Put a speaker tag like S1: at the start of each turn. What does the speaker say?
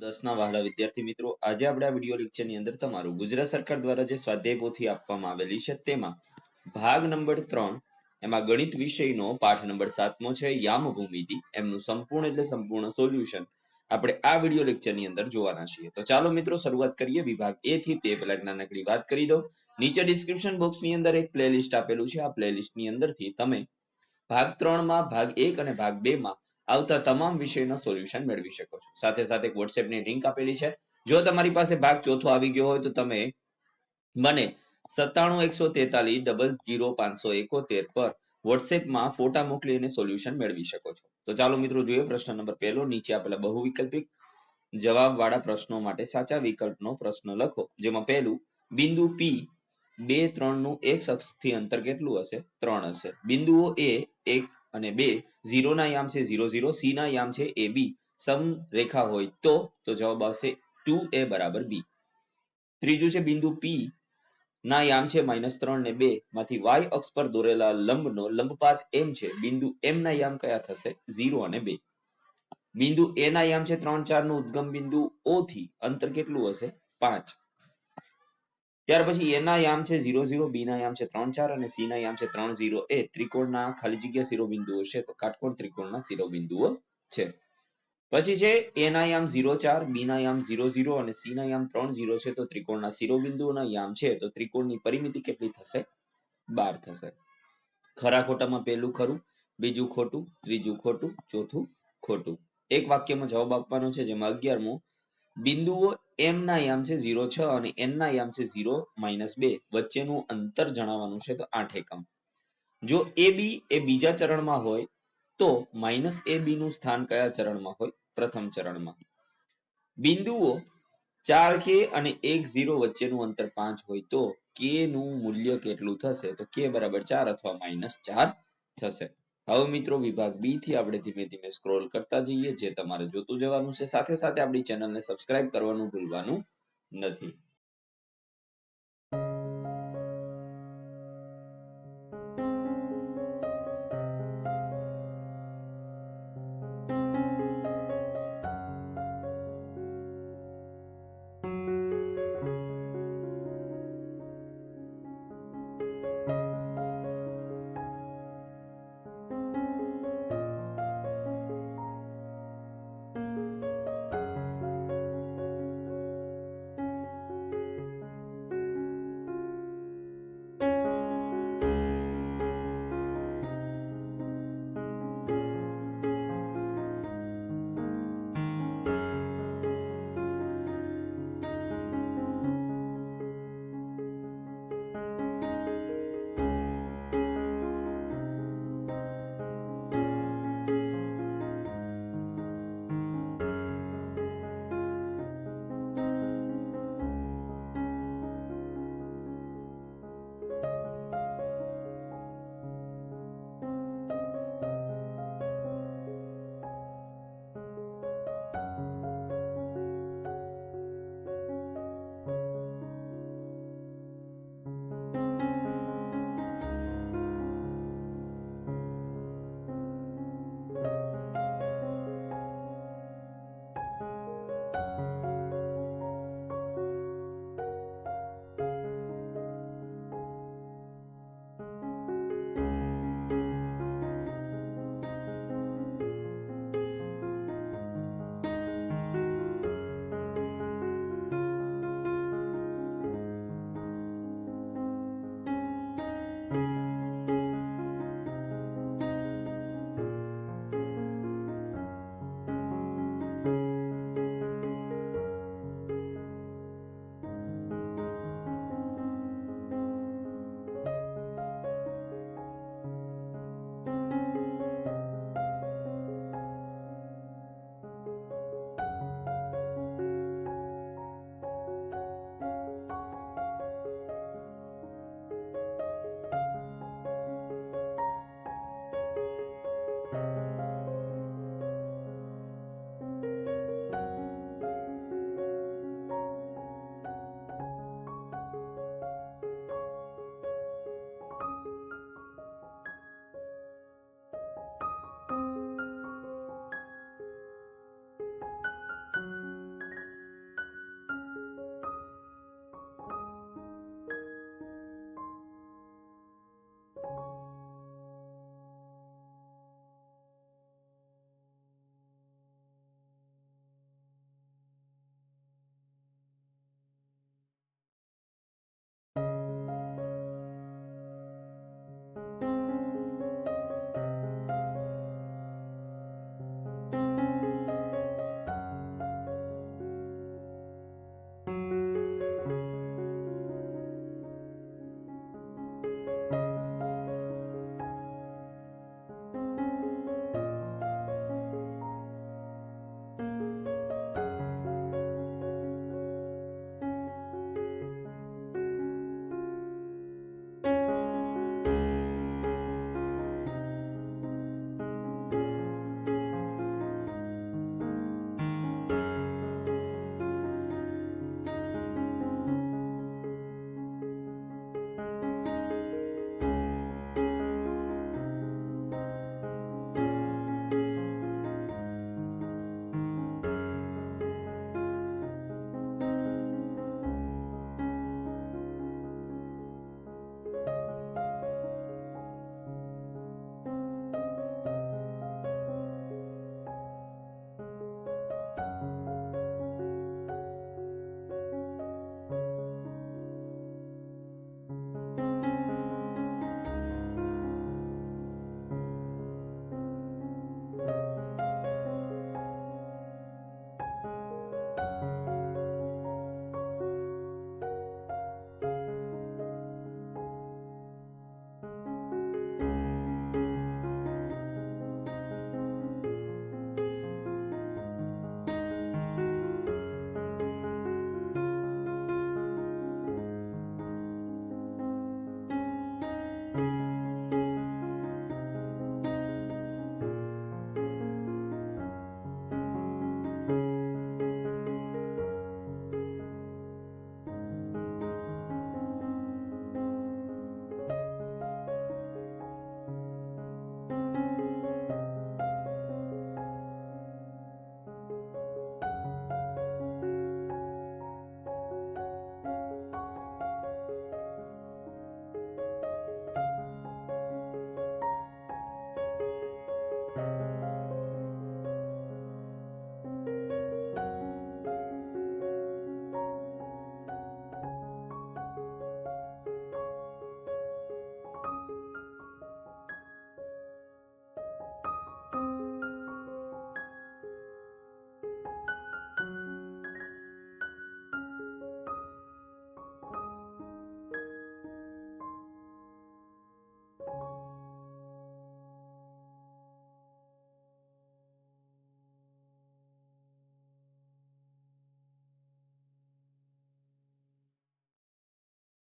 S1: 10ના વહાલા વિદ્યાર્થી મિત્રો, આજે આપણે આ વિડિયો લેક્ચરની અંદર તમારું ગુજરાત સરકાર દ્વારા જે સ્વાધ્યાય પોથી આપવામાં આવેલી છે તેમાં ભાગ નંબર 3 એમાં ગણિત વિષયનો પાઠ નંબર 7મો છે યામ ભૂમિતિ, એમનું સંપૂર્ણ એટલે સંપૂર્ણ સોલ્યુશન આપણે આ વિડિયો લેક્ચરની અંદર જોવાના છીએ. તો ચાલો મિત્રો શરૂઆત કરીએ. વિભાગ A થી તે પહેલા એક નાનકડી વાત કરી દઉં. નીચે ડિસ્ક્રિપ્શન બોક્સની અંદર એક પ્લેલિસ્ટ આપેલું છે. આ પ્લેલિસ્ટની અંદરથી તમે ભાગ 3 માં, ભાગ 1 અને ભાગ 2 માં આવતા તમામ વિષયના સોલ્યુશન મેળવી શકો છો. સાથે સાથે એક WhatsAppની લિંક આપેલી છે. જો તમારી પાસે ભાગ ચોથો આવી ગયો હોય તો તમે મને 9713300571 પર WhatsAppમાં ફોટા મોકલી અને સોલ્યુશન મેળવી શકો છો. તો ચાલો મિત્રો જોઈએ પ્રશ્ન નંબર 1. નીચે આપેલા બહુવિકલ્પિક જવાબ વાળા પ્રશ્નો માટે સાચા વિકલ્પનો પ્રશ્ન લખો. જેમાં પહેલું, બિંદુ P 2, 3 નું x અક્ષથી અંતર કેટલું હશે? 3 હશે. બિંદુઓ A 1 અને 2 0 ના યામ છે 0 0, C ના યામ છે AB, સમરેખા હોય તો જવાબ આવશે 2A બરાબર B. ત્રીજું છે બિંદુ P ના યામ છે -3 ને 2 માંથી y અક્ષ પર દોરેલા લંબનો લંબપાત m છે. બિંદુ M ના યામ કયા થશે? 0 અને 2. બિંદુ A ના યામ છે 3, 4 નું ઉદ્ગમ બિંદુ O થી અંતર કેટલું હશે? 5. ત્યાર પછી A ના યામ છે 0 0, B ના યામ છે 3 4 અને C ના યામ છે 3 0. એ ત્રિકોણના ખાલી જગ્યા શિરોબિંદુઓ છે તો કાટકોણ ત્રિકોણના શિરોબિંદુઓ છે. પછી છે A ના યામ 0 4, B ના યામ 0 0 અને C ના યામ 3 0 છે તો ત્રિકોણના શિરોબિંદુઓના યામ છે તો ત્રિકોણની પરિમિતિ કેટલી થશે? 12 થશે. ખરા ખોટામાં પહેલું ખરું, બીજું ખોટું, ત્રીજું ખોટું, ચોથું ખોટું. એક વાક્યમાં જવાબ આપવાનો છે. જેમાં 11મો, બિંદુઓ M ના યામ છે 0 6 અને N ના યામ છે 0 -2 વચ્ચેનું અંતર જણાવવાનું છે તો 8 એકમ. જો AB એ બીજા ચરણમાં હોય તો -AB નું સ્થાન કયા ચરણમાં હોય? પ્રથમ ચરણમાં. બિંદુઓ 4K અને 1 0 વચ્ચેનું અંતર 5 હોય તો K નું મૂલ્ય કેટલું થશે? તો K બરાબર 4 અથવા -4 થશે. હવે મિત્રો વિભાગ B થી આપણે ધીમે ધીમે સ્ક્રોલ કરતા જઈએ, જે તમારે જોતું જવાનું છે. સાથે સાથે આપણી ચેનલને સબસ્ક્રાઇબ કરવાનું ભૂલવાનું નથી.